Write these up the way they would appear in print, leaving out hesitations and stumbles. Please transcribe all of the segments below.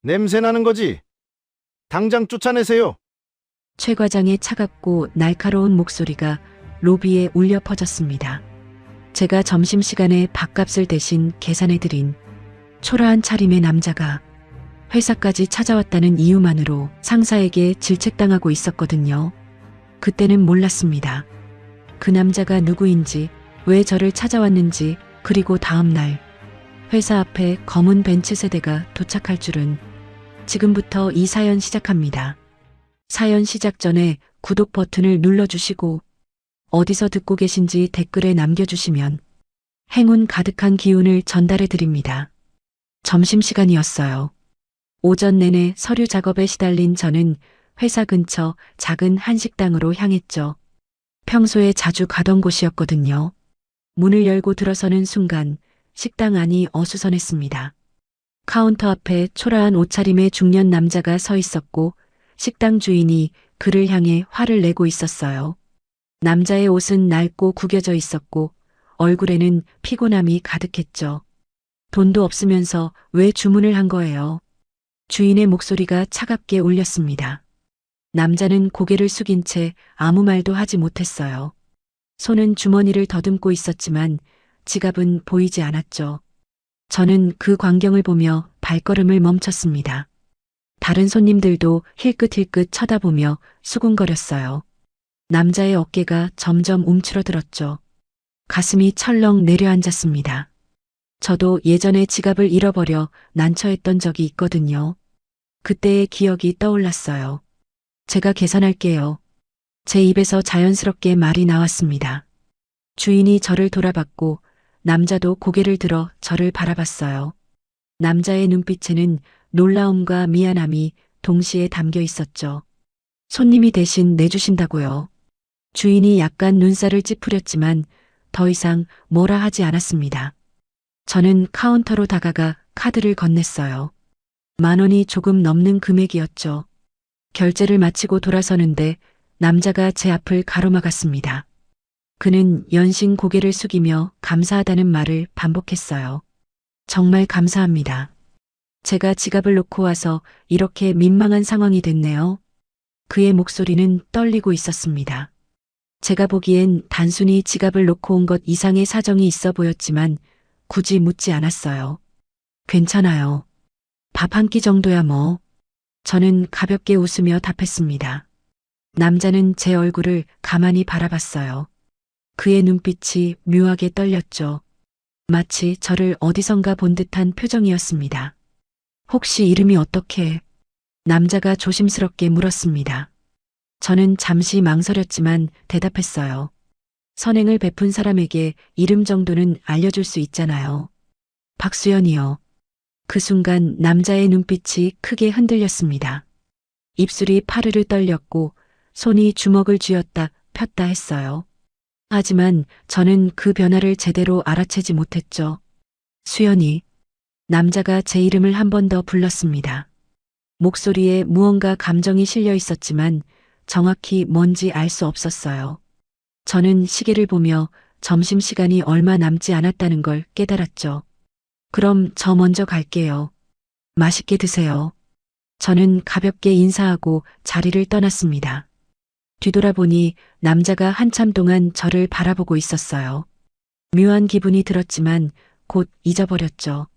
냄새 나는 거지. 당장 쫓아내세요. 최 과장의 차갑고 날카로운 목소리가 로비에 울려 퍼졌습니다. 제가 점심시간에 밥값을 대신 계산해드린 초라한 차림의 남자가 회사까지 찾아왔다는 이유만으로 상사에게 질책당하고 있었거든요. 그때는 몰랐습니다. 그 남자가 누구인지, 왜 저를 찾아왔는지, 그리고 다음 날 회사 앞에 검은 벤츠 세대가 도착할 줄은. 지금부터 이 사연 시작합니다. 사연 시작 전에 구독 버튼을 눌러주시고 어디서 듣고 계신지 댓글에 남겨주시면 행운 가득한 기운을 전달해 드립니다. 점심시간이었어요. 오전 내내 서류 작업에 시달린 저는 회사 근처 작은 한식당으로 향했죠. 평소에 자주 가던 곳이었거든요. 문을 열고 들어서는 순간 식당 안이 어수선했습니다. 카운터 앞에 초라한 옷차림의 중년 남자가 서 있었고 식당 주인이 그를 향해 화를 내고 있었어요. 남자의 옷은 낡고 구겨져 있었고 얼굴에는 피곤함이 가득했죠. 돈도 없으면서 왜 주문을 한 거예요? 주인의 목소리가 차갑게 울렸습니다. 남자는 고개를 숙인 채 아무 말도 하지 못했어요. 손은 주머니를 더듬고 있었지만 지갑은 보이지 않았죠. 저는 그 광경을 보며 발걸음을 멈췄습니다. 다른 손님들도 힐끗힐끗 쳐다보며 수군거렸어요. 남자의 어깨가 점점 움츠러들었죠. 가슴이 철렁 내려앉았습니다. 저도 예전에 지갑을 잃어버려 난처했던 적이 있거든요. 그때의 기억이 떠올랐어요. 제가 계산할게요. 제 입에서 자연스럽게 말이 나왔습니다. 주인이 저를 돌아봤고 남자도 고개를 들어 저를 바라봤어요. 남자의 눈빛에는 놀라움과 미안함이 동시에 담겨 있었죠. 손님이 대신 내주신다고요. 주인이 약간 눈살을 찌푸렸지만 더 이상 뭐라 하지 않았습니다. 저는 카운터로 다가가 카드를 건넸어요. 10,000원이 조금 넘는 금액이었죠. 결제를 마치고 돌아서는데 남자가 제 앞을 가로막았습니다. 그는 연신 고개를 숙이며 감사하다는 말을 반복했어요. 정말 감사합니다. 제가 지갑을 놓고 와서 이렇게 민망한 상황이 됐네요. 그의 목소리는 떨리고 있었습니다. 제가 보기엔 단순히 지갑을 놓고 온 것 이상의 사정이 있어 보였지만 굳이 묻지 않았어요. 괜찮아요. 밥 한 끼 정도야 뭐. 저는 가볍게 웃으며 답했습니다. 남자는 제 얼굴을 가만히 바라봤어요. 그의 눈빛이 묘하게 떨렸죠. 마치 저를 어디선가 본 듯한 표정이었습니다. 혹시 이름이 어떻게? 남자가 조심스럽게 물었습니다. 저는 잠시 망설였지만 대답했어요. 선행을 베푼 사람에게 이름 정도는 알려줄 수 있잖아요. 박수연이요. 그 순간 남자의 눈빛이 크게 흔들렸습니다. 입술이 파르르 떨렸고 손이 주먹을 쥐었다 폈다 했어요. 하지만 저는 그 변화를 제대로 알아채지 못했죠. 수연이. 남자가 제 이름을 한 번 더 불렀습니다. 목소리에 무언가 감정이 실려 있었지만 정확히 뭔지 알 수 없었어요. 저는 시계를 보며 점심시간이 얼마 남지 않았다는 걸 깨달았죠. 그럼 저 먼저 갈게요. 맛있게 드세요. 저는 가볍게 인사하고 자리를 떠났습니다. 뒤돌아보니 남자가 한참 동안 저를 바라보고 있었어요. 묘한 기분이 들었지만 곧 잊어버렸죠.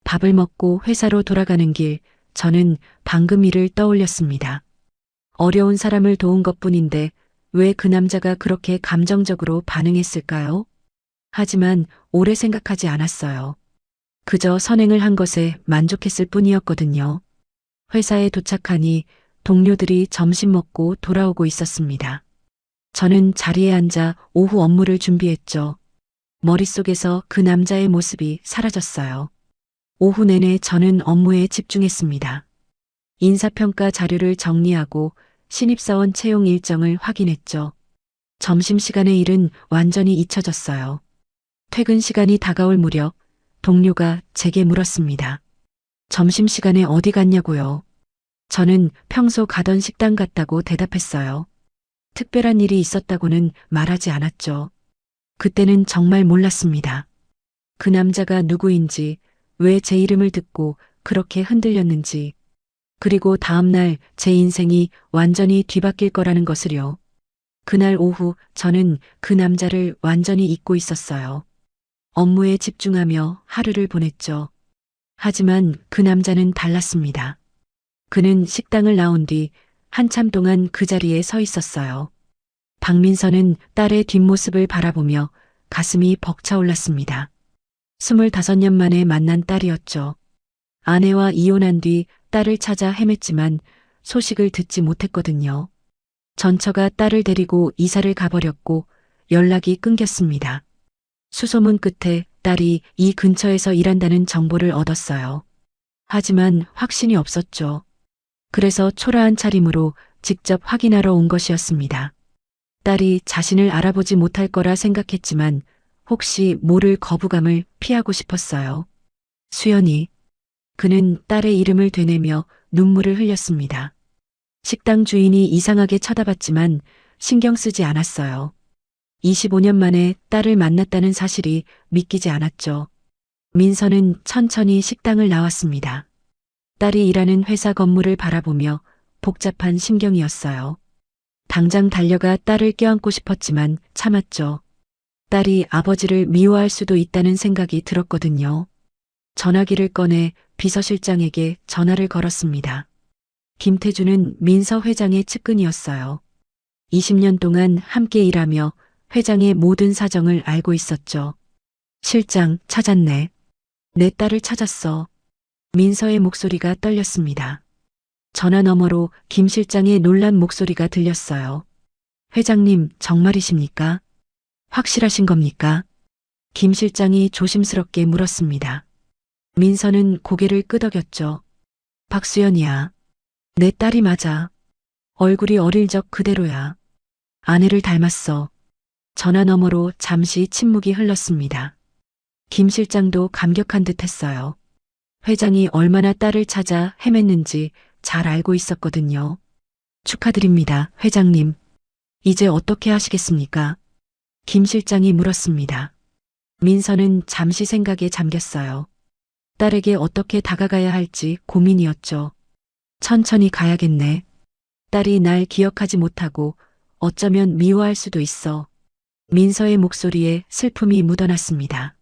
밥을 먹고 회사로 돌아가는 길, 저는 방금 일을 떠올렸습니다. 어려운 사람을 도운 것뿐인데 왜 그 남자가 그렇게 감정적으로 반응했을까요? 하지만 오래 생각하지 않았어요. 그저 선행을 한 것에 만족했을 뿐이었거든요. 회사에 도착하니 동료들이 점심 먹고 돌아오고 있었습니다. 저는 자리에 앉아 오후 업무를 준비했죠. 머릿속에서 그 남자의 모습이 사라졌어요. 오후 내내 저는 업무에 집중했습니다. 인사평가 자료를 정리하고 신입사원 채용 일정을 확인했죠. 점심시간의 일은 완전히 잊혀졌어요. 퇴근 시간이 다가올 무렵 동료가 제게 물었습니다. 점심시간에 어디 갔냐고요? 저는 평소 가던 식당 갔다고 대답했어요. 특별한 일이 있었다고는 말하지 않았죠. 그때는 정말 몰랐습니다. 그 남자가 누구인지, 왜 제 이름을 듣고 그렇게 흔들렸는지, 그리고 다음날 제 인생이 완전히 뒤바뀔 거라는 것을요. 그날 오후 저는 그 남자를 완전히 잊고 있었어요. 업무에 집중하며 하루를 보냈죠. 하지만 그 남자는 달랐습니다. 그는 식당을 나온 뒤 한참 동안 그 자리에 서 있었어요. 박민서는 딸의 뒷모습을 바라보며 가슴이 벅차올랐습니다. 25년 만에 만난 딸이었죠. 아내와 이혼한 뒤 딸을 찾아 헤맸지만 소식을 듣지 못했거든요. 전처가 딸을 데리고 이사를 가버렸고 연락이 끊겼습니다. 수소문 끝에 딸이 이 근처에서 일한다는 정보를 얻었어요. 하지만 확신이 없었죠. 그래서 초라한 차림으로 직접 확인하러 온 것이었습니다. 딸이 자신을 알아보지 못할 거라 생각했지만 혹시 모를 거부감을 피하고 싶었어요. 수연이. 그는 딸의 이름을 되뇌며 눈물을 흘렸습니다. 식당 주인이 이상하게 쳐다봤지만 신경 쓰지 않았어요. 25년 만에 딸을 만났다는 사실이 믿기지 않았죠. 민서는 천천히 식당을 나왔습니다. 딸이 일하는 회사 건물을 바라보며 복잡한 심경이었어요. 당장 달려가 딸을 껴안고 싶었지만 참았죠. 딸이 아버지를 미워할 수도 있다는 생각이 들었거든요. 전화기를 꺼내 비서실장에게 전화를 걸었습니다. 김태주는 민서 회장의 측근이었어요. 20년 동안 함께 일하며 회장의 모든 사정을 알고 있었죠. 실장, 찾았네. 내 딸을 찾았어. 민서의 목소리가 떨렸습니다. 전화 너머로 김 실장의 놀란 목소리가 들렸어요. 회장님, 정말이십니까? 확실하신 겁니까? 김 실장이 조심스럽게 물었습니다. 민서는 고개를 끄덕였죠. 박수연이야. 내 딸이 맞아. 얼굴이 어릴 적 그대로야. 아내를 닮았어. 전화 너머로 잠시 침묵이 흘렀습니다. 김 실장도 감격한 듯 했어요. 회장이 얼마나 딸을 찾아 헤맸는지 잘 알고 있었거든요. 축하드립니다, 회장님. 이제 어떻게 하시겠습니까? 김 실장이 물었습니다. 민서는 잠시 생각에 잠겼어요. 딸에게 어떻게 다가가야 할지 고민이었죠. 천천히 가야겠네. 딸이 날 기억하지 못하고 어쩌면 미워할 수도 있어. 민서의 목소리에 슬픔이 묻어났습니다.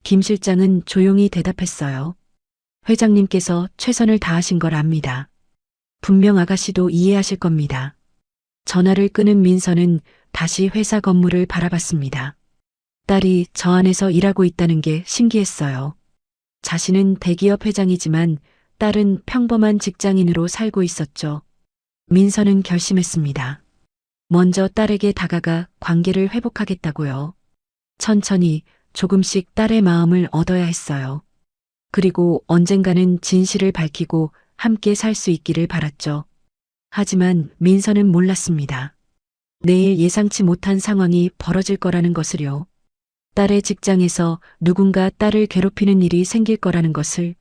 김 실장은 조용히 대답했어요. 회장님께서 최선을 다하신 걸 압니다. 분명 아가씨도 이해하실 겁니다. 전화를 끊은 민서는 다시 회사 건물을 바라봤습니다. 딸이 저 안에서 일하고 있다는 게 신기했어요. 자신은 대기업 회장이지만 딸은 평범한 직장인으로 살고 있었죠. 민서는 결심했습니다. 먼저 딸에게 다가가 관계를 회복하겠다고요. 천천히 조금씩 딸의 마음을 얻어야 했어요. 그리고 언젠가는 진실을 밝히고 함께 살 수 있기를 바랐죠. 하지만 민서는 몰랐습니다. 내일 예상치 못한 상황이 벌어질 거라는 것을요. 딸의 직장에서 누군가 딸을 괴롭히는 일이 생길 거라는 것을,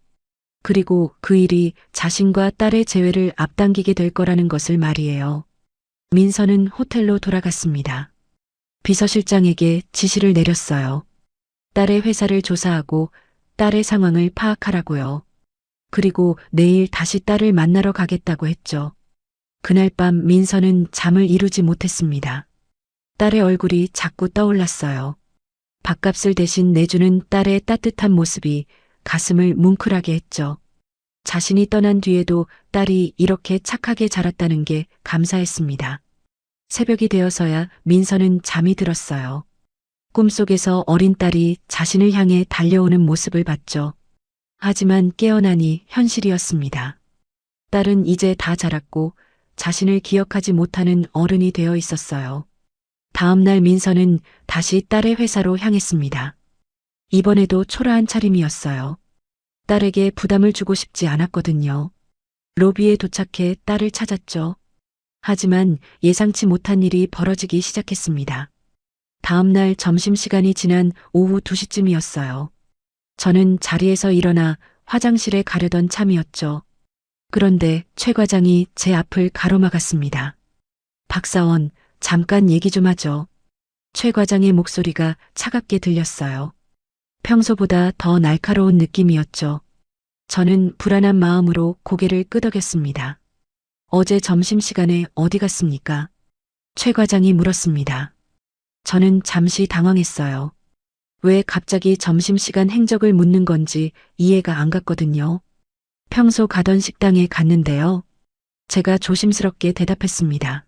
그리고 그 일이 자신과 딸의 재회를 앞당기게 될 거라는 것을 말이에요. 민서는 호텔로 돌아갔습니다. 비서실장에게 지시를 내렸어요. 딸의 회사를 조사하고 딸의 상황을 파악하라고요. 그리고 내일 다시 딸을 만나러 가겠다고 했죠. 그날 밤 민서는 잠을 이루지 못했습니다. 딸의 얼굴이 자꾸 떠올랐어요. 밥값을 대신 내주는 딸의 따뜻한 모습이 가슴을 뭉클하게 했죠. 자신이 떠난 뒤에도 딸이 이렇게 착하게 자랐다는 게 감사했습니다. 새벽이 되어서야 민서는 잠이 들었어요. 꿈속에서 어린 딸이 자신을 향해 달려오는 모습을 봤죠. 하지만 깨어나니 현실이었습니다. 딸은 이제 다 자랐고 자신을 기억하지 못하는 어른이 되어 있었어요. 다음 날 민서는 다시 딸의 회사로 향했습니다. 이번에도 초라한 차림이었어요. 딸에게 부담을 주고 싶지 않았거든요. 로비에 도착해 딸을 찾았죠. 하지만 예상치 못한 일이 벌어지기 시작했습니다. 다음 날 점심시간이 지난 오후 2시쯤이었어요. 저는 자리에서 일어나 화장실에 가려던 참이었죠. 그런데 최 과장이 제 앞을 가로막았습니다. 박사원, 잠깐 얘기 좀 하죠. 최 과장의 목소리가 차갑게 들렸어요. 평소보다 더 날카로운 느낌이었죠. 저는 불안한 마음으로 고개를 끄덕였습니다. 어제 점심시간에 어디 갔습니까? 최 과장이 물었습니다. 저는 잠시 당황했어요. 왜 갑자기 점심시간 행적을 묻는 건지 이해가 안 갔거든요. 평소 가던 식당에 갔는데요. 제가 조심스럽게 대답했습니다.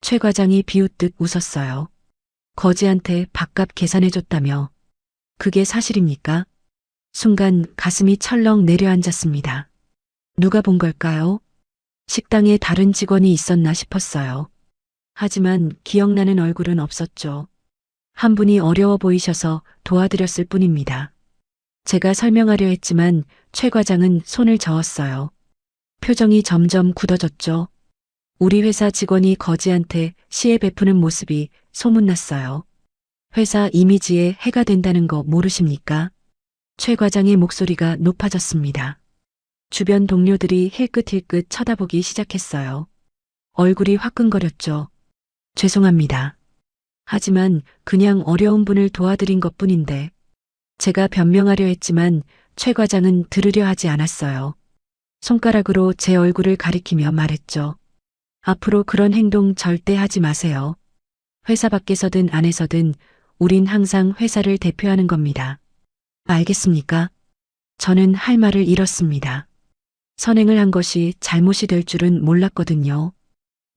최 과장이 비웃듯 웃었어요. 거지한테 밥값 계산해줬다며. 그게 사실입니까? 순간 가슴이 철렁 내려앉았습니다. 누가 본 걸까요? 식당에 다른 직원이 있었나 싶었어요. 하지만 기억나는 얼굴은 없었죠. 한 분이 어려워 보이셔서 도와드렸을 뿐입니다. 제가 설명하려 했지만 최 과장은 손을 저었어요. 표정이 점점 굳어졌죠. 우리 회사 직원이 거지한테 시해 베푸는 모습이 소문났어요. 회사 이미지에 해가 된다는 거 모르십니까? 최 과장의 목소리가 높아졌습니다. 주변 동료들이 힐끗힐끗 쳐다보기 시작했어요. 얼굴이 화끈거렸죠. 죄송합니다. 하지만 그냥 어려운 분을 도와드린 것뿐인데 제가 변명하려 했지만 최 과장은 들으려 하지 않았어요. 손가락으로 제 얼굴을 가리키며 말했죠. 앞으로 그런 행동 절대 하지 마세요. 회사 밖에서든 안에서든 우린 항상 회사를 대표하는 겁니다. 알겠습니까? 저는 할 말을 잃었습니다. 선행을 한 것이 잘못이 될 줄은 몰랐거든요.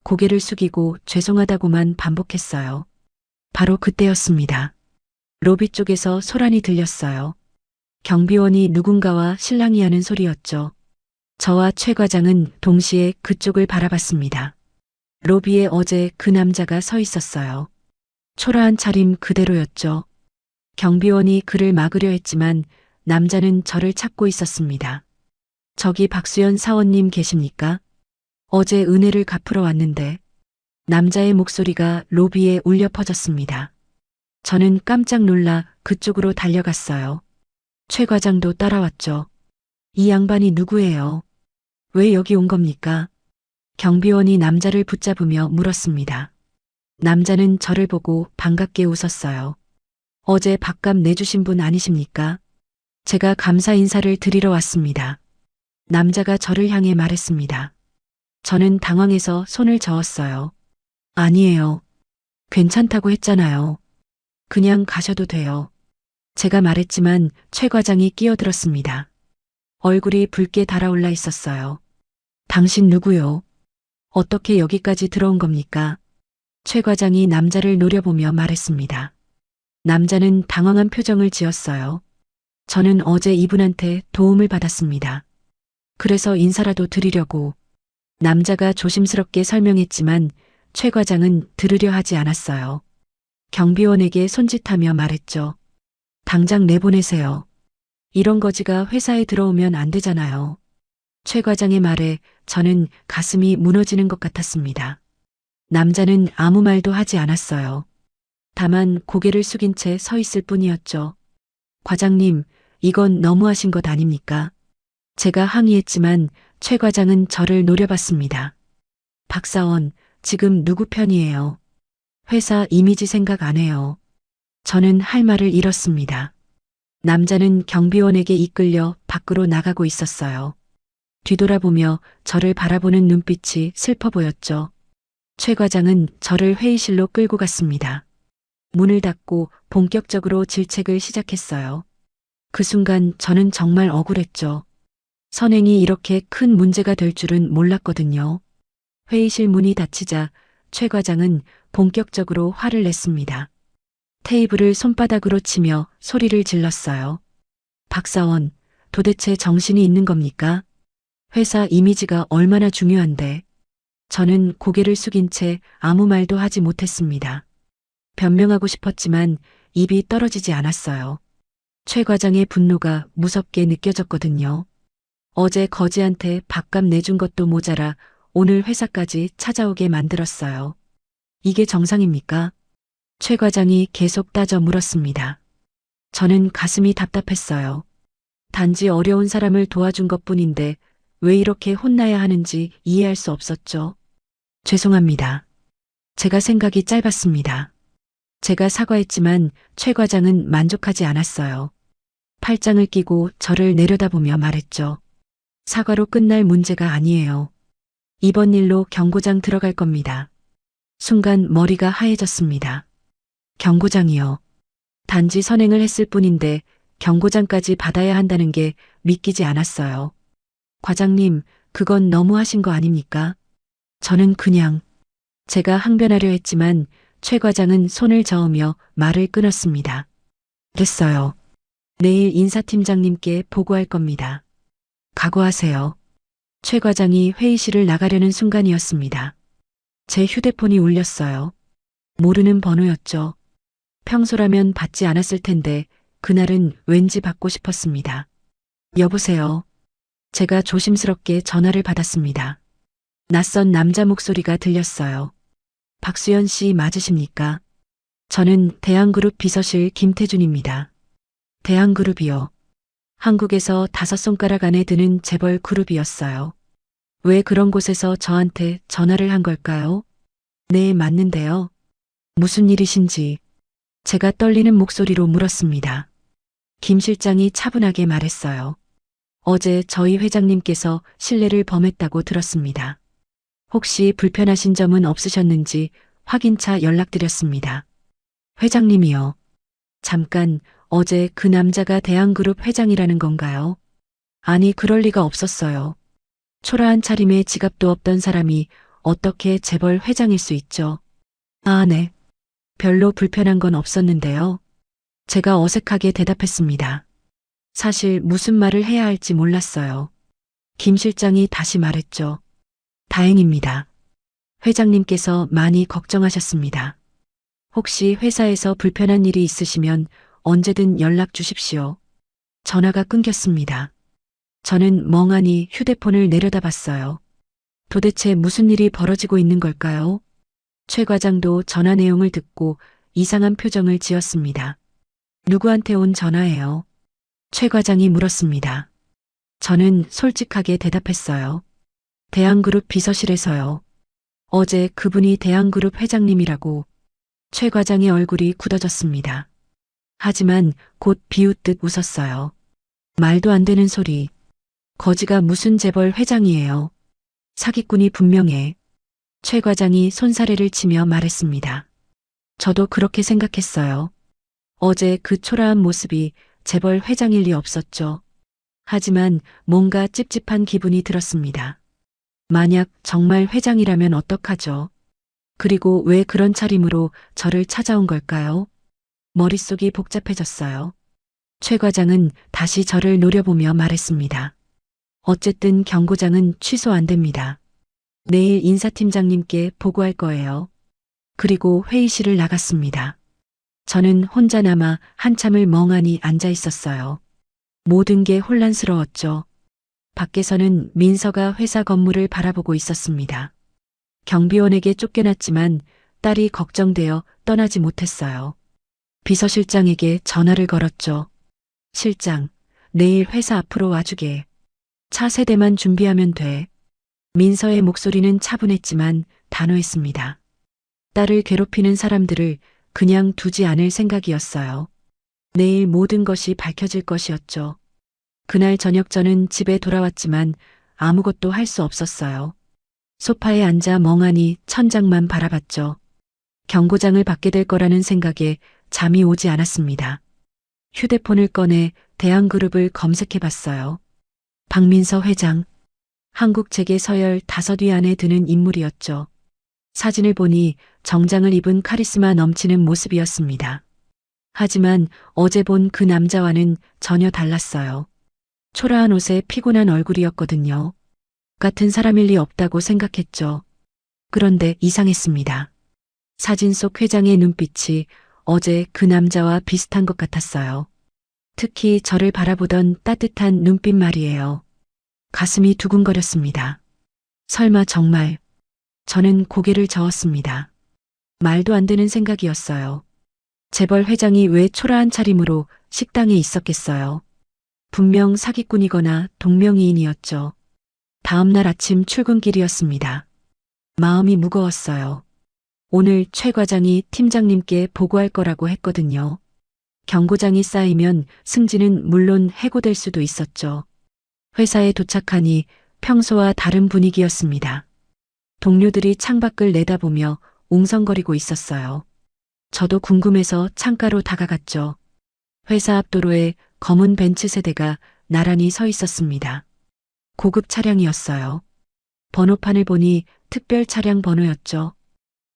고개를 숙이고 죄송하다고만 반복했어요. 바로 그때였습니다. 로비 쪽에서 소란이 들렸어요. 경비원이 누군가와 실랑이 하는 소리였죠. 저와 최 과장은 동시에 그쪽을 바라봤습니다. 로비에 어제 그 남자가 서 있었어요. 초라한 차림 그대로였죠. 경비원이 그를 막으려 했지만 남자는 저를 찾고 있었습니다. 저기 박수연 사원님 계십니까? 어제 은혜를 갚으러 왔는데. 남자의 목소리가 로비에 울려 퍼졌습니다. 저는 깜짝 놀라 그쪽으로 달려갔어요. 최 과장도 따라왔죠. 이 양반이 누구예요? 왜 여기 온 겁니까? 경비원이 남자를 붙잡으며 물었습니다. 남자는 저를 보고 반갑게 웃었어요. 어제 밥값 내주신 분 아니십니까? 제가 감사 인사를 드리러 왔습니다. 남자가 저를 향해 말했습니다. 저는 당황해서 손을 저었어요. 아니에요. 괜찮다고 했잖아요. 그냥 가셔도 돼요. 제가 말했지만 최 과장이 끼어들었습니다. 얼굴이 붉게 달아올라 있었어요. 당신 누구요? 어떻게 여기까지 들어온 겁니까? 최 과장이 남자를 노려보며 말했습니다. 남자는 당황한 표정을 지었어요. 저는 어제 이분한테 도움을 받았습니다. 그래서 인사라도 드리려고. 남자가 조심스럽게 설명했지만 최 과장은 들으려 하지 않았어요. 경비원에게 손짓하며 말했죠. 당장 내보내세요. 이런 거지가 회사에 들어오면 안 되잖아요. 최 과장의 말에 저는 가슴이 무너지는 것 같았습니다. 남자는 아무 말도 하지 않았어요. 다만 고개를 숙인 채 서 있을 뿐이었죠. 과장님, 이건 너무하신 것 아닙니까? 제가 항의했지만 최 과장은 저를 노려봤습니다. 박사원, 지금 누구 편이에요? 회사 이미지 생각 안 해요. 저는 할 말을 잃었습니다. 남자는 경비원에게 이끌려 밖으로 나가고 있었어요. 뒤돌아보며 저를 바라보는 눈빛이 슬퍼 보였죠. 최 과장은 저를 회의실로 끌고 갔습니다. 문을 닫고 본격적으로 질책을 시작했어요. 그 순간 저는 정말 억울했죠. 선행이 이렇게 큰 문제가 될 줄은 몰랐거든요. 회의실 문이 닫히자 최 과장은 본격적으로 화를 냈습니다. 테이블을 손바닥으로 치며 소리를 질렀어요. 박사원, 도대체 정신이 있는 겁니까? 회사 이미지가 얼마나 중요한데. 저는 고개를 숙인 채 아무 말도 하지 못했습니다. 변명하고 싶었지만 입이 떨어지지 않았어요. 최 과장의 분노가 무섭게 느껴졌거든요. 어제 거지한테 밥값 내준 것도 모자라 오늘 회사까지 찾아오게 만들었어요. 이게 정상입니까? 최 과장이 계속 따져 물었습니다. 저는 가슴이 답답했어요. 단지 어려운 사람을 도와준 것뿐인데 왜 이렇게 혼나야 하는지 이해할 수 없었죠. 죄송합니다. 제가 생각이 짧았습니다. 제가 사과했지만 최 과장은 만족하지 않았어요. 팔짱을 끼고 저를 내려다보며 말했죠. 사과로 끝날 문제가 아니에요. 이번 일로 경고장 들어갈 겁니다. 순간 머리가 하얘졌습니다. 경고장이요. 단지 선행을 했을 뿐인데 경고장까지 받아야 한다는 게 믿기지 않았어요. 과장님, 그건 너무하신 거 아닙니까? 저는 그냥 제가 항변하려 했지만 최 과장은 손을 저으며 말을 끊었습니다. 됐어요. 내일 인사팀장님께 보고할 겁니다. 각오하세요. 최 과장이 회의실을 나가려는 순간이었습니다. 제 휴대폰이 울렸어요. 모르는 번호였죠. 평소라면 받지 않았을 텐데 그날은 왠지 받고 싶었습니다. 여보세요. 제가 조심스럽게 전화를 받았습니다. 낯선 남자 목소리가 들렸어요. 박수연 씨 맞으십니까? 저는 대한그룹 비서실 김태준입니다. 대한그룹이요. 한국에서 5손가락 안에 드는 재벌 그룹이었어요. 왜 그런 곳에서 저한테 전화를 한 걸까요? 네, 맞는데요. 무슨 일이신지 제가 떨리는 목소리로 물었습니다. 김 실장이 차분하게 말했어요. 어제 저희 회장님께서 실례를 범했다고 들었습니다. 혹시 불편하신 점은 없으셨는지 확인차 연락드렸습니다. 회장님이요. 잠깐, 어제 그 남자가 대한그룹 회장이라는 건가요? 아니, 그럴 리가 없었어요. 초라한 차림에 지갑도 없던 사람이 어떻게 재벌 회장일 수 있죠? 아, 네. 별로 불편한 건 없었는데요. 제가 어색하게 대답했습니다. 사실 무슨 말을 해야 할지 몰랐어요. 김 실장이 다시 말했죠. 다행입니다. 회장님께서 많이 걱정하셨습니다. 혹시 회사에서 불편한 일이 있으시면 언제든 연락 주십시오. 전화가 끊겼습니다. 저는 멍하니 휴대폰을 내려다봤어요. 도대체 무슨 일이 벌어지고 있는 걸까요? 최 과장도 전화 내용을 듣고 이상한 표정을 지었습니다. 누구한테 온 전화예요? 최 과장이 물었습니다. 저는 솔직하게 대답했어요. 대한그룹 비서실에서요. 어제 그분이 대한그룹 회장님이라고. 최 과장의 얼굴이 굳어졌습니다. 하지만 곧 비웃듯 웃었어요. 말도 안 되는 소리. 거지가 무슨 재벌 회장이에요. 사기꾼이 분명해. 최 과장이 손사래를 치며 말했습니다. 저도 그렇게 생각했어요. 어제 그 초라한 모습이 재벌 회장일 리 없었죠. 하지만 뭔가 찝찝한 기분이 들었습니다. 만약 정말 회장이라면 어떡하죠? 그리고 왜 그런 차림으로 저를 찾아온 걸까요? 머릿속이 복잡해졌어요. 최 과장은 다시 저를 노려보며 말했습니다. 어쨌든 경고장은 취소 안 됩니다. 내일 인사팀장님께 보고할 거예요. 그리고 회의실을 나갔습니다. 저는 혼자 남아 한참을 멍하니 앉아 있었어요. 모든 게 혼란스러웠죠. 밖에서는 민서가 회사 건물을 바라보고 있었습니다. 경비원에게 쫓겨났지만 딸이 걱정되어 떠나지 못했어요. 비서실장에게 전화를 걸었죠. 실장, 내일 회사 앞으로 와주게. 차 세대만 준비하면 돼. 민서의 목소리는 차분했지만 단호했습니다. 딸을 괴롭히는 사람들을 그냥 두지 않을 생각이었어요. 내일 모든 것이 밝혀질 것이었죠. 그날 저녁 저는 집에 돌아왔지만 아무것도 할 수 없었어요. 소파에 앉아 멍하니 천장만 바라봤죠. 경고장을 받게 될 거라는 생각에 잠이 오지 않았습니다. 휴대폰을 꺼내 대한그룹을 검색해 봤어요. 박민서 회장. 한국 재계 서열 5위 안에 드는 인물이었죠. 사진을 보니 정장을 입은 카리스마 넘치는 모습이었습니다. 하지만 어제 본 그 남자와는 전혀 달랐어요. 초라한 옷에 피곤한 얼굴이었거든요. 같은 사람일 리 없다고 생각했죠. 그런데 이상했습니다. 사진 속 회장의 눈빛이 어제 그 남자와 비슷한 것 같았어요. 특히 저를 바라보던 따뜻한 눈빛 말이에요. 가슴이 두근거렸습니다. 설마 정말. 저는 고개를 저었습니다. 말도 안 되는 생각이었어요. 재벌 회장이 왜 초라한 차림으로 식당에 있었겠어요. 분명 사기꾼이거나 동명이인이었죠. 다음 날 아침 출근길이었습니다. 마음이 무거웠어요. 오늘 최 과장이 팀장님께 보고할 거라고 했거든요. 경고장이 쌓이면 승진은 물론 해고될 수도 있었죠. 회사에 도착하니 평소와 다른 분위기였습니다. 동료들이 창밖을 내다보며 웅성거리고 있었어요. 저도 궁금해서 창가로 다가갔죠. 회사 앞 도로에 검은 벤츠 세대가 나란히 서 있었습니다. 고급 차량이었어요. 번호판을 보니 특별 차량 번호였죠.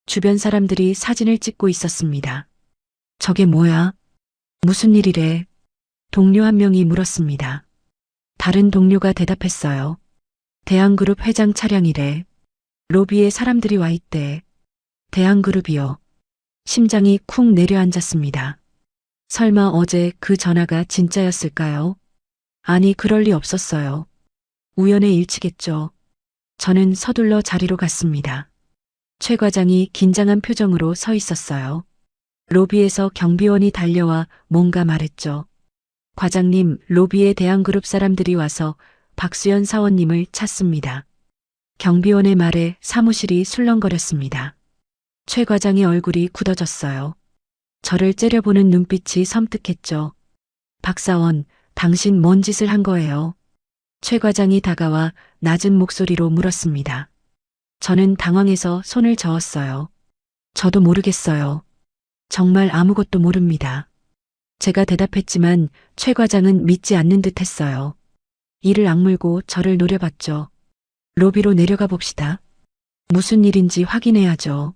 주변 사람들이 사진을 찍고 있었습니다. 저게 뭐야? 무슨 일이래? 동료 한 명이 물었습니다. 다른 동료가 대답했어요. 대한그룹 회장 차량이래. 로비에 사람들이 와 있대. 대한그룹이요. 심장이 쿵 내려앉았습니다. 설마 어제 그 전화가 진짜였을까요? 아니, 그럴 리 없었어요. 우연의 일치겠죠. 저는 서둘러 자리로 갔습니다. 최 과장이 긴장한 표정으로 서 있었어요. 로비에서 경비원이 달려와 뭔가 말했죠. 과장님, 로비에 대한그룹 사람들이 와서 박수연 사원님을 찾습니다. 경비원의 말에 사무실이 술렁거렸습니다. 최 과장의 얼굴이 굳어졌어요. 저를 째려보는 눈빛이 섬뜩했죠. 박사원, 당신 뭔 짓을 한 거예요? 최 과장이 다가와 낮은 목소리로 물었습니다. 저는 당황해서 손을 저었어요. 저도 모르겠어요. 정말 아무것도 모릅니다. 제가 대답했지만 최 과장은 믿지 않는 듯 했어요. 이를 악물고 저를 노려봤죠. 로비로 내려가 봅시다. 무슨 일인지 확인해야죠.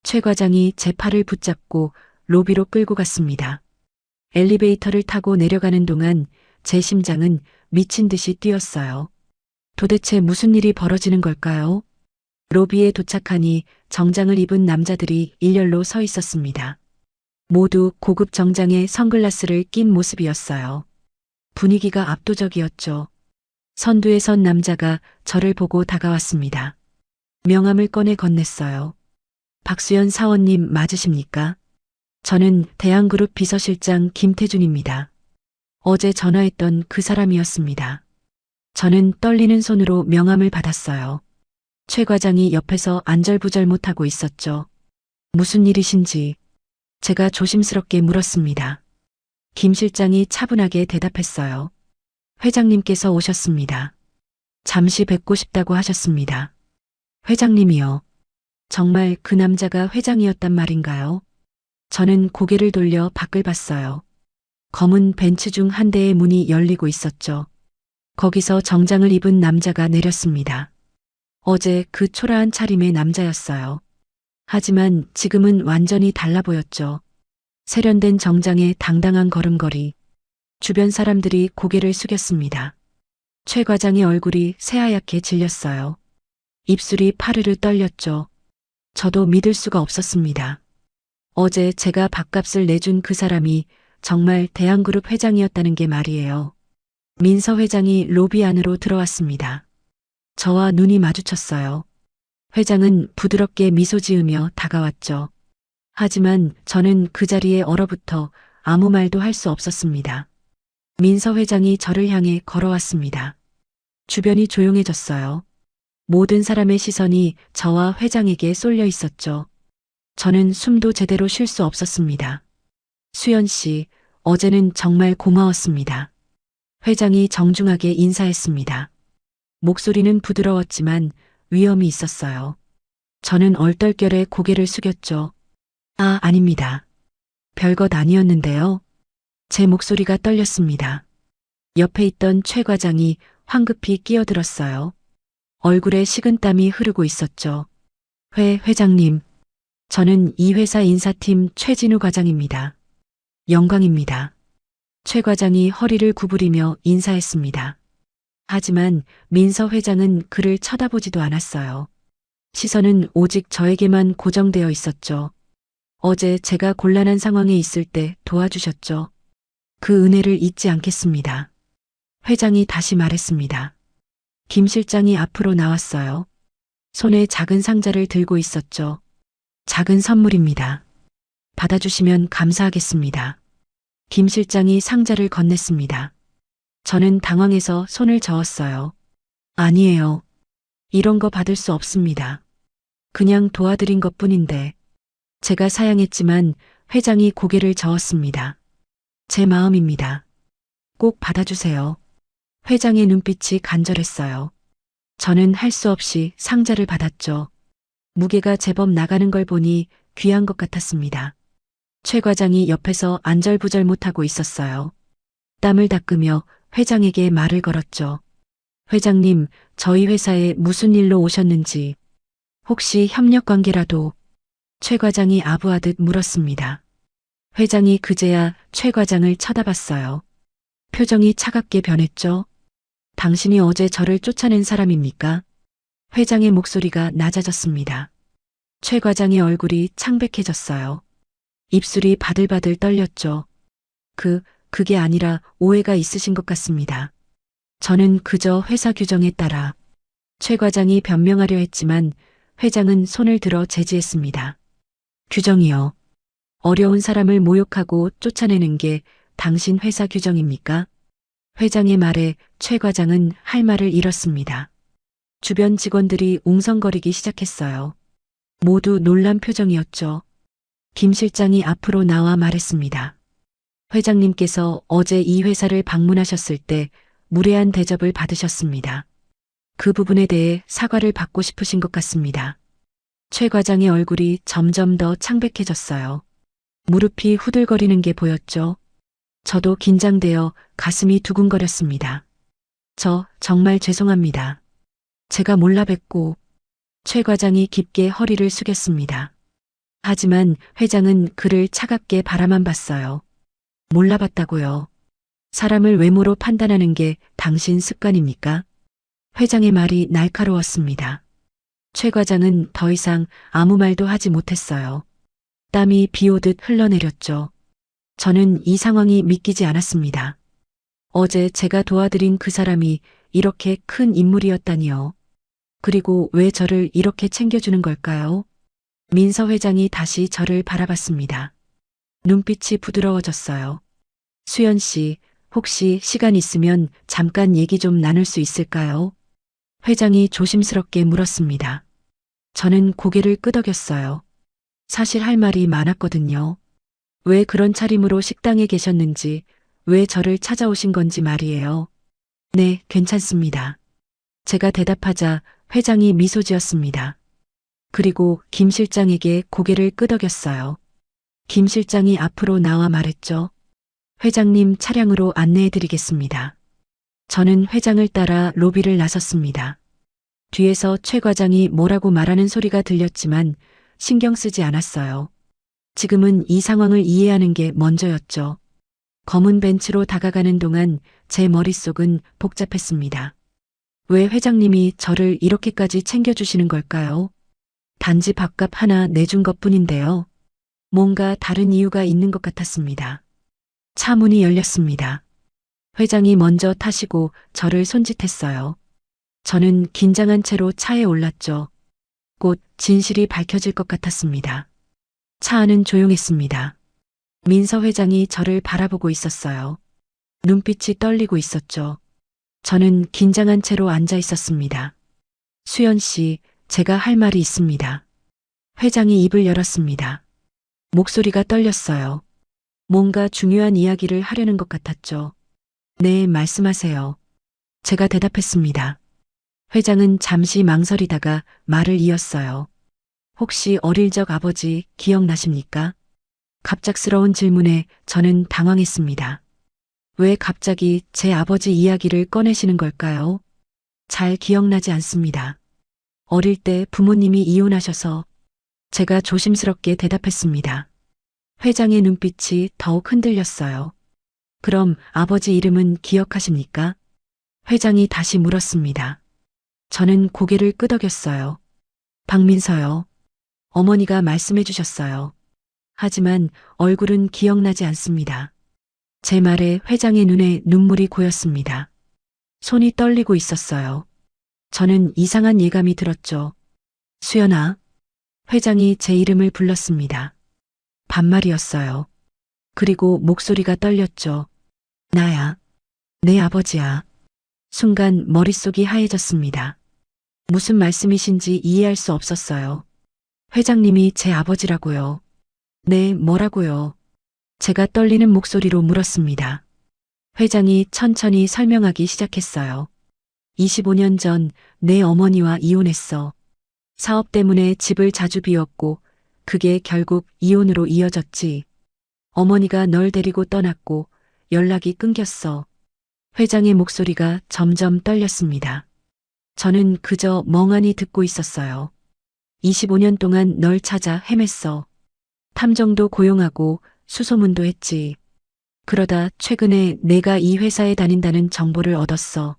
최 과장이 제 팔을 붙잡고 로비로 끌고 갔습니다. 엘리베이터를 타고 내려가는 동안 제 심장은 미친 듯이 뛰었어요. 도대체 무슨 일이 벌어지는 걸까요? 로비에 도착하니 정장을 입은 남자들이 일렬로 서 있었습니다. 모두 고급 정장에 선글라스를 낀 모습이었어요. 분위기가 압도적이었죠. 선두에 선 남자가 저를 보고 다가왔습니다. 명함을 꺼내 건넸어요. 박수연 사원님 맞으십니까? 저는 대한그룹 비서실장 김태준입니다. 어제 전화했던 그 사람이었습니다. 저는 떨리는 손으로 명함을 받았어요. 최 과장이 옆에서 안절부절 못하고 있었죠. 무슨 일이신지 제가 조심스럽게 물었습니다. 김 실장이 차분하게 대답했어요. 회장님께서 오셨습니다. 잠시 뵙고 싶다고 하셨습니다. 회장님이요. 정말 그 남자가 회장이었단 말인가요? 저는 고개를 돌려 밖을 봤어요. 검은 벤츠 중 한 대의 문이 열리고 있었죠. 거기서 정장을 입은 남자가 내렸습니다. 어제 그 초라한 차림의 남자였어요. 하지만 지금은 완전히 달라 보였죠. 세련된 정장에 당당한 걸음걸이. 주변 사람들이 고개를 숙였습니다. 최 과장의 얼굴이 새하얗게 질렸어요. 입술이 파르르 떨렸죠. 저도 믿을 수가 없었습니다. 어제 제가 밥값을 내준 그 사람이 정말 대한그룹 회장이었다는 게 말이에요. 민서 회장이 로비 안으로 들어왔습니다. 저와 눈이 마주쳤어요. 회장은 부드럽게 미소 지으며 다가왔죠. 하지만 저는 그 자리에 얼어붙어 아무 말도 할 수 없었습니다. 민서 회장이 저를 향해 걸어왔습니다. 주변이 조용해졌어요. 모든 사람의 시선이 저와 회장에게 쏠려 있었죠. 저는 숨도 제대로 쉴 수 없었습니다. 수연 씨, 어제는 정말 고마웠습니다. 회장이 정중하게 인사했습니다. 목소리는 부드러웠지만 위험이 있었어요. 저는 얼떨결에 고개를 숙였죠. 아, 아닙니다. 별것 아니었는데요. 제 목소리가 떨렸습니다. 옆에 있던 최 과장이 황급히 끼어들었어요. 얼굴에 식은땀이 흐르고 있었죠. 회장님. 저는 이 회사 인사팀 최진우 과장입니다. 영광입니다. 최 과장이 허리를 구부리며 인사했습니다. 하지만 민서 회장은 그를 쳐다보지도 않았어요. 시선은 오직 저에게만 고정되어 있었죠. 어제 제가 곤란한 상황에 있을 때 도와주셨죠. 그 은혜를 잊지 않겠습니다. 회장이 다시 말했습니다. 김 실장이 앞으로 나왔어요. 손에 작은 상자를 들고 있었죠. 작은 선물입니다. 받아주시면 감사하겠습니다. 김 실장이 상자를 건넸습니다. 저는 당황해서 손을 저었어요. 아니에요. 이런 거 받을 수 없습니다. 그냥 도와드린 것뿐인데. 제가 사양했지만 회장이 고개를 저었습니다. 제 마음입니다. 꼭 받아주세요. 회장의 눈빛이 간절했어요. 저는 할 수 없이 상자를 받았죠. 무게가 제법 나가는 걸 보니 귀한 것 같았습니다. 최 과장이 옆에서 안절부절 못하고 있었어요. 땀을 닦으며 회장에게 말을 걸었죠. 회장님, 저희 회사에 무슨 일로 오셨는지, 혹시 협력 관계라도? 최 과장이 아부하듯 물었습니다. 회장이 그제야 최 과장을 쳐다봤어요. 표정이 차갑게 변했죠. 당신이 어제 저를 쫓아낸 사람입니까? 회장의 목소리가 낮아졌습니다. 최 과장의 얼굴이 창백해졌어요. 입술이 바들바들 떨렸죠. 그게 아니라 오해가 있으신 것 같습니다. 저는 그저 회사 규정에 따라. 최 과장이 변명하려 했지만 회장은 손을 들어 제지했습니다. 규정이요. 어려운 사람을 모욕하고 쫓아내는 게 당신 회사 규정입니까? 회장의 말에 최 과장은 할 말을 잃었습니다. 주변 직원들이 웅성거리기 시작했어요. 모두 놀란 표정이었죠. 김 실장이 앞으로 나와 말했습니다. 회장님께서 어제 이 회사를 방문하셨을 때 무례한 대접을 받으셨습니다. 그 부분에 대해 사과를 받고 싶으신 것 같습니다. 최 과장의 얼굴이 점점 더 창백해졌어요. 무릎이 후들거리는 게 보였죠. 저도 긴장되어 가슴이 두근거렸습니다. 정말 죄송합니다. 제가 몰라 뵙고. 최 과장이 깊게 허리를 숙였습니다. 하지만 회장은 그를 차갑게 바라만 봤어요. 몰라봤다고요. 사람을 외모로 판단하는 게 당신 습관입니까? 회장의 말이 날카로웠습니다. 최 과장은 더 이상 아무 말도 하지 못했어요. 땀이 비 오듯 흘러내렸죠. 저는 이 상황이 믿기지 않았습니다. 어제 제가 도와드린 그 사람이 이렇게 큰 인물이었다니요. 그리고 왜 저를 이렇게 챙겨주는 걸까요? 민서 회장이 다시 저를 바라봤습니다. 눈빛이 부드러워졌어요. 수연 씨, 혹시 시간 있으면 잠깐 얘기 좀 나눌 수 있을까요? 회장이 조심스럽게 물었습니다. 저는 고개를 끄덕였어요. 사실 할 말이 많았거든요. 왜 그런 차림으로 식당에 계셨는지, 왜 저를 찾아오신 건지 말이에요. 네, 괜찮습니다. 제가 대답하자 회장이 미소 지었습니다. 그리고 김 실장에게 고개를 끄덕였어요. 김 실장이 앞으로 나와 말했죠. 회장님 차량으로 안내해드리겠습니다. 저는 회장을 따라 로비를 나섰습니다. 뒤에서 최 과장이 뭐라고 말하는 소리가 들렸지만 신경 쓰지 않았어요. 지금은 이 상황을 이해하는 게 먼저였죠. 검은 벤츠로 다가가는 동안 제 머릿속은 복잡했습니다. 왜 회장님이 저를 이렇게까지 챙겨주시는 걸까요? 단지 밥값 하나 내준 것뿐인데요. 뭔가 다른 이유가 있는 것 같았습니다. 차 문이 열렸습니다. 회장이 먼저 타시고 저를 손짓했어요. 저는 긴장한 채로 차에 올랐죠. 곧 진실이 밝혀질 것 같았습니다. 차 안은 조용했습니다. 민서 회장이 저를 바라보고 있었어요. 눈빛이 떨리고 있었죠. 저는 긴장한 채로 앉아 있었습니다. 수연 씨, 제가 할 말이 있습니다. 회장이 입을 열었습니다. 목소리가 떨렸어요. 뭔가 중요한 이야기를 하려는 것 같았죠. 네, 말씀하세요. 제가 대답했습니다. 회장은 잠시 망설이다가 말을 이었어요. 혹시 어릴 적 아버지 기억나십니까? 갑작스러운 질문에 저는 당황했습니다. 왜 갑자기 제 아버지 이야기를 꺼내시는 걸까요? 잘 기억나지 않습니다. 어릴 때 부모님이 이혼하셔서. 제가 조심스럽게 대답했습니다. 회장의 눈빛이 더욱 흔들렸어요. 그럼 아버지 이름은 기억하십니까? 회장이 다시 물었습니다. 저는 고개를 끄덕였어요. 박민서요. 어머니가 말씀해 주셨어요. 하지만 얼굴은 기억나지 않습니다. 제 말에 회장의 눈에 눈물이 고였습니다. 손이 떨리고 있었어요. 저는 이상한 예감이 들었죠. 수연아. 회장이 제 이름을 불렀습니다. 반말이었어요. 그리고 목소리가 떨렸죠. 나야. 내 아버지야. 순간 머릿속이 하얘졌습니다. 무슨 말씀이신지 이해할 수 없었어요. 회장님이 제 아버지라고요. 네, 뭐라고요? 제가 떨리는 목소리로 물었습니다. 회장이 천천히 설명하기 시작했어요. 25년 전 내 어머니와 이혼했어. 사업 때문에 집을 자주 비웠고 그게 결국 이혼으로 이어졌지. 어머니가 널 데리고 떠났고 연락이 끊겼어. 회장의 목소리가 점점 떨렸습니다. 저는 그저 멍하니 듣고 있었어요. 25년 동안 널 찾아 헤맸어. 탐정도 고용하고 수소문도 했지. 그러다 최근에 내가 이 회사에 다닌다는 정보를 얻었어.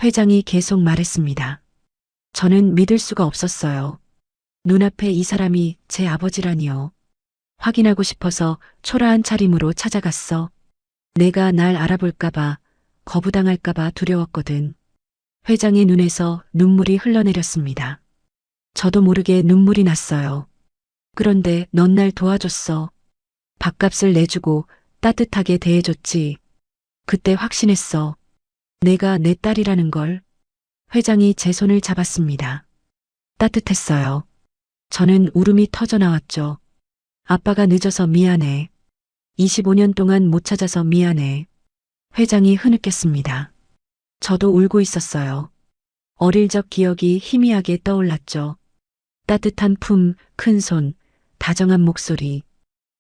회장이 계속 말했습니다. 저는 믿을 수가 없었어요. 눈앞에 이 사람이 제 아버지라니요. 확인하고 싶어서 초라한 차림으로 찾아갔어. 내가 날 알아볼까봐, 거부당할까봐 두려웠거든. 회장의 눈에서 눈물이 흘러내렸습니다. 저도 모르게 눈물이 났어요. 그런데 넌 날 도와줬어. 밥값을 내주고 따뜻하게 대해줬지. 그때 확신했어. 내가 내 딸이라는 걸. 회장이 제 손을 잡았습니다. 따뜻했어요. 저는 울음이 터져 나왔죠. 아빠가 늦어서 미안해. 25년 동안 못 찾아서 미안해. 회장이 흐느꼈습니다. 저도 울고 있었어요. 어릴 적 기억이 희미하게 떠올랐죠. 따뜻한 품, 큰 손, 다정한 목소리.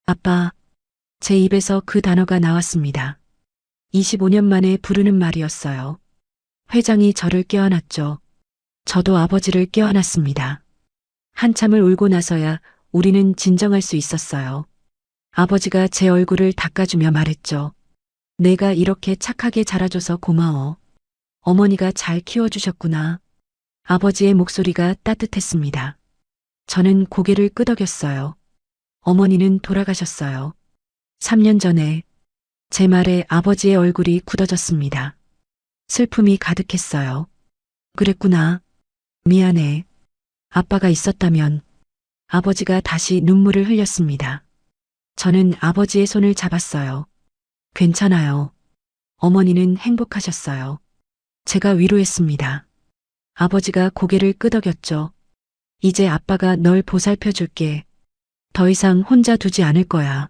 아빠. 제 입에서 그 단어가 나왔습니다. 25년 만에 부르는 말이었어요. 회장이 저를 껴안았죠. 저도 아버지를 껴안았습니다. 한참을 울고 나서야 우리는 진정할 수 있었어요. 아버지가 제 얼굴을 닦아주며 말했죠. 내가 이렇게 착하게 자라줘서 고마워. 어머니가 잘 키워주셨구나. 아버지의 목소리가 따뜻했습니다. 저는 고개를 끄덕였어요. 어머니는 돌아가셨어요. 3년 전에 제 말에 아버지의 얼굴이 굳어졌습니다. 슬픔이 가득했어요. 그랬구나. 미안해. 아빠가 있었다면. 아버지가 다시 눈물을 흘렸습니다. 저는 아버지의 손을 잡았어요. 괜찮아요. 어머니는 행복하셨어요. 제가 위로했습니다. 아버지가 고개를 끄덕였죠. 이제 아빠가 널 보살펴 줄게. 더 이상 혼자 두지 않을 거야.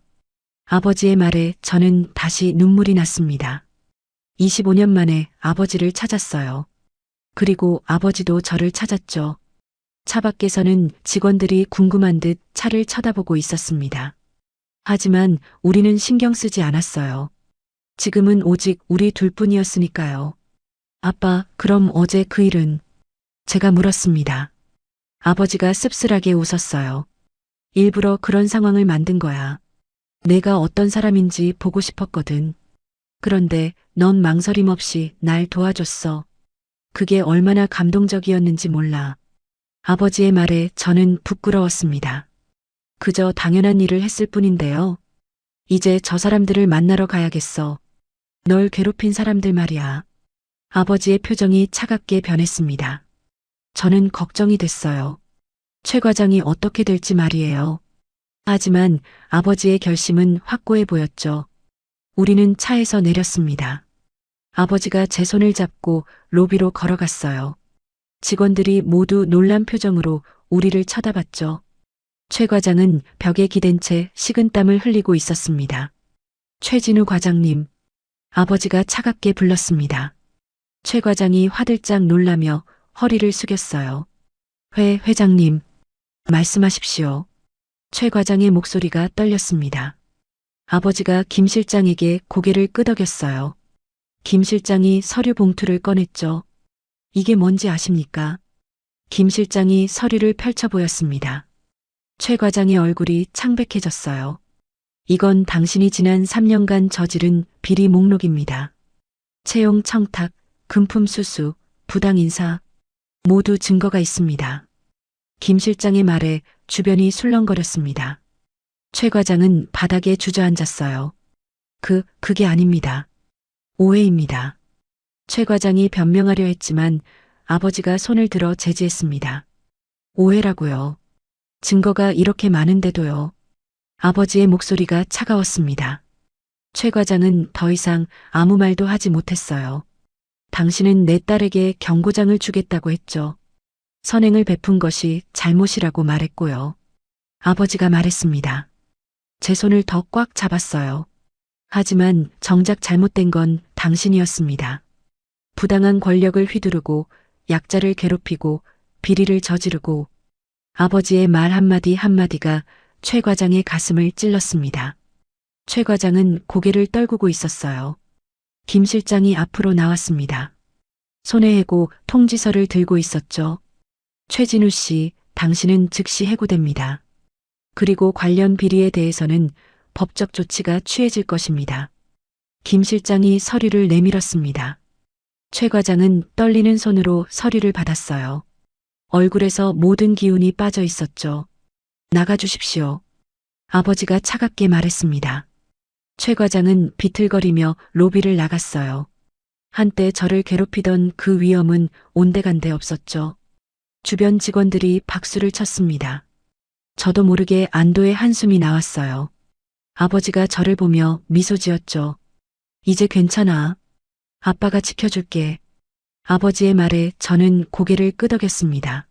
아버지의 말에 저는 다시 눈물이 났습니다. 25년 만에 아버지를 찾았어요. 그리고 아버지도 저를 찾았죠. 차 밖에서는 직원들이 궁금한 듯 차를 쳐다보고 있었습니다. 하지만 우리는 신경 쓰지 않았어요. 지금은 오직 우리 둘뿐이었으니까요. 아빠, 그럼 어제 그 일은? 제가 물었습니다. 아버지가 씁쓸하게 웃었어요. 일부러 그런 상황을 만든 거야. 내가 어떤 사람인지 보고 싶었거든. 그런데 넌 망설임 없이 날 도와줬어. 그게 얼마나 감동적이었는지 몰라. 아버지의 말에 저는 부끄러웠습니다. 그저 당연한 일을 했을 뿐인데요. 이제 저 사람들을 만나러 가야겠어. 널 괴롭힌 사람들 말이야. 아버지의 표정이 차갑게 변했습니다. 저는 걱정이 됐어요. 최 과장이 어떻게 될지 말이에요. 하지만 아버지의 결심은 확고해 보였죠. 우리는 차에서 내렸습니다. 아버지가 제 손을 잡고 로비로 걸어갔어요. 직원들이 모두 놀란 표정으로 우리를 쳐다봤죠. 최 과장은 벽에 기댄 채 식은땀을 흘리고 있었습니다. 최진우 과장님. 아버지가 차갑게 불렀습니다. 최 과장이 화들짝 놀라며 허리를 숙였어요. 회장님. 말씀하십시오. 최 과장의 목소리가 떨렸습니다. 아버지가 김 실장에게 고개를 끄덕였어요. 김 실장이 서류 봉투를 꺼냈죠. 이게 뭔지 아십니까? 김 실장이 서류를 펼쳐 보였습니다. 최 과장의 얼굴이 창백해졌어요. 이건 당신이 지난 3년간 저지른 비리 목록입니다. 채용 청탁, 금품 수수, 부당 인사, 모두 증거가 있습니다. 김 실장의 말에 주변이 술렁거렸습니다. 최 과장은 바닥에 주저앉았어요. 그게 아닙니다. 오해입니다. 최 과장이 변명하려 했지만 아버지가 손을 들어 제지했습니다. 오해라고요. 증거가 이렇게 많은데도요. 아버지의 목소리가 차가웠습니다. 최 과장은 더 이상 아무 말도 하지 못했어요. 당신은 내 딸에게 경고장을 주겠다고 했죠. 선행을 베푼 것이 잘못이라고 말했고요. 아버지가 말했습니다. 제 손을 더 꽉 잡았어요. 하지만 정작 잘못된 건 당신이었습니다. 부당한 권력을 휘두르고 약자를 괴롭히고 비리를 저지르고 아버지의 말 한마디 한마디가 최 과장의 가슴을 찔렀습니다. 최 과장은 고개를 떨구고 있었어요. 김 실장이 앞으로 나왔습니다. 손에 해고 통지서를 들고 있었죠. 최진우 씨, 당신은 즉시 해고됩니다. 그리고 관련 비리에 대해서는 법적 조치가 취해질 것입니다. 김 실장이 서류를 내밀었습니다. 최 과장은 떨리는 손으로 서류를 받았어요. 얼굴에서 모든 기운이 빠져 있었죠. 나가주십시오. 아버지가 차갑게 말했습니다. 최 과장은 비틀거리며 로비를 나갔어요. 한때 저를 괴롭히던 그 위험은 온데간데 없었죠. 주변 직원들이 박수를 쳤습니다. 저도 모르게 안도의 한숨이 나왔어요. 아버지가 저를 보며 미소 지었죠. 이제 괜찮아. 아빠가 지켜줄게. 아버지의 말에 저는 고개를 끄덕였습니다.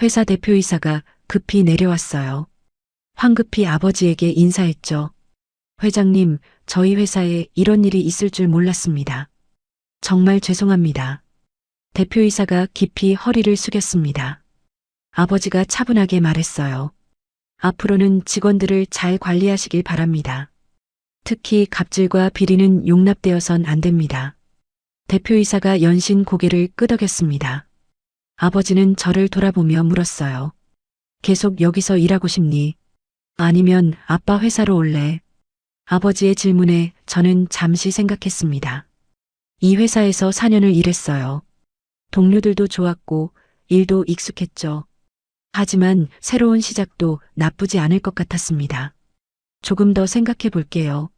회사 대표이사가 급히 내려왔어요. 황급히 아버지에게 인사했죠. 회장님, 저희 회사에 이런 일이 있을 줄 몰랐습니다. 정말 죄송합니다. 대표이사가 깊이 허리를 숙였습니다. 아버지가 차분하게 말했어요. 앞으로는 직원들을 잘 관리하시길 바랍니다. 특히 갑질과 비리는 용납되어선 안 됩니다. 대표이사가 연신 고개를 끄덕였습니다. 아버지는 저를 돌아보며 물었어요. 계속 여기서 일하고 싶니? 아니면 아빠 회사로 올래? 아버지의 질문에 저는 잠시 생각했습니다. 이 회사에서 4년을 일했어요. 동료들도 좋았고 일도 익숙했죠. 하지만 새로운 시작도 나쁘지 않을 것 같았습니다. 조금 더 생각해 볼게요.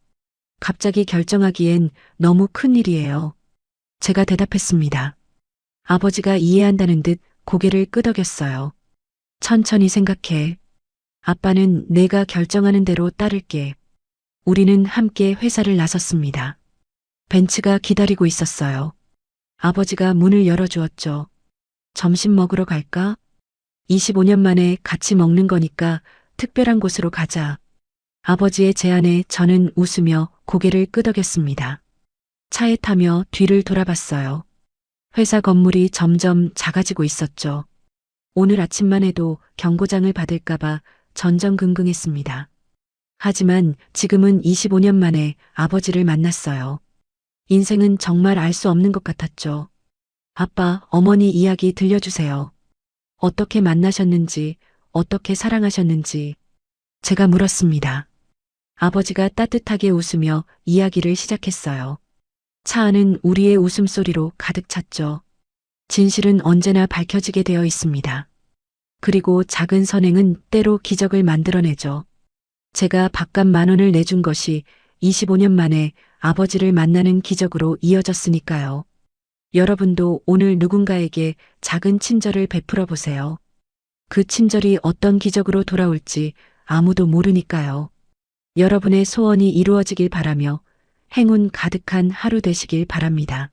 갑자기 결정하기엔 너무 큰 일이에요. 제가 대답했습니다. 아버지가 이해한다는 듯 고개를 끄덕였어요. 천천히 생각해. 아빠는 내가 결정하는 대로 따를게. 우리는 함께 회사를 나섰습니다. 벤츠가 기다리고 있었어요. 아버지가 문을 열어주었죠. 점심 먹으러 갈까? 25년 만에 같이 먹는 거니까 특별한 곳으로 가자. 아버지의 제안에 저는 웃으며 고개를 끄덕였습니다. 차에 타며 뒤를 돌아봤어요. 회사 건물이 점점 작아지고 있었죠. 오늘 아침만 해도 경고장을 받을까봐 전전긍긍했습니다. 하지만 지금은 25년 만에 아버지를 만났어요. 인생은 정말 알 수 없는 것 같았죠. 아빠, 어머니 이야기 들려주세요. 어떻게 만나셨는지, 어떻게 사랑하셨는지. 제가 물었습니다. 아버지가 따뜻하게 웃으며 이야기를 시작했어요. 차 안은 우리의 웃음소리로 가득 찼죠. 진실은 언제나 밝혀지게 되어 있습니다. 그리고 작은 선행은 때로 기적을 만들어내죠. 제가 밥값 10,000원을 내준 것이 25년 만에 아버지를 만나는 기적으로 이어졌으니까요. 여러분도 오늘 누군가에게 작은 친절을 베풀어 보세요. 그 친절이 어떤 기적으로 돌아올지 아무도 모르니까요. 여러분의 소원이 이루어지길 바라며 행운 가득한 하루 되시길 바랍니다.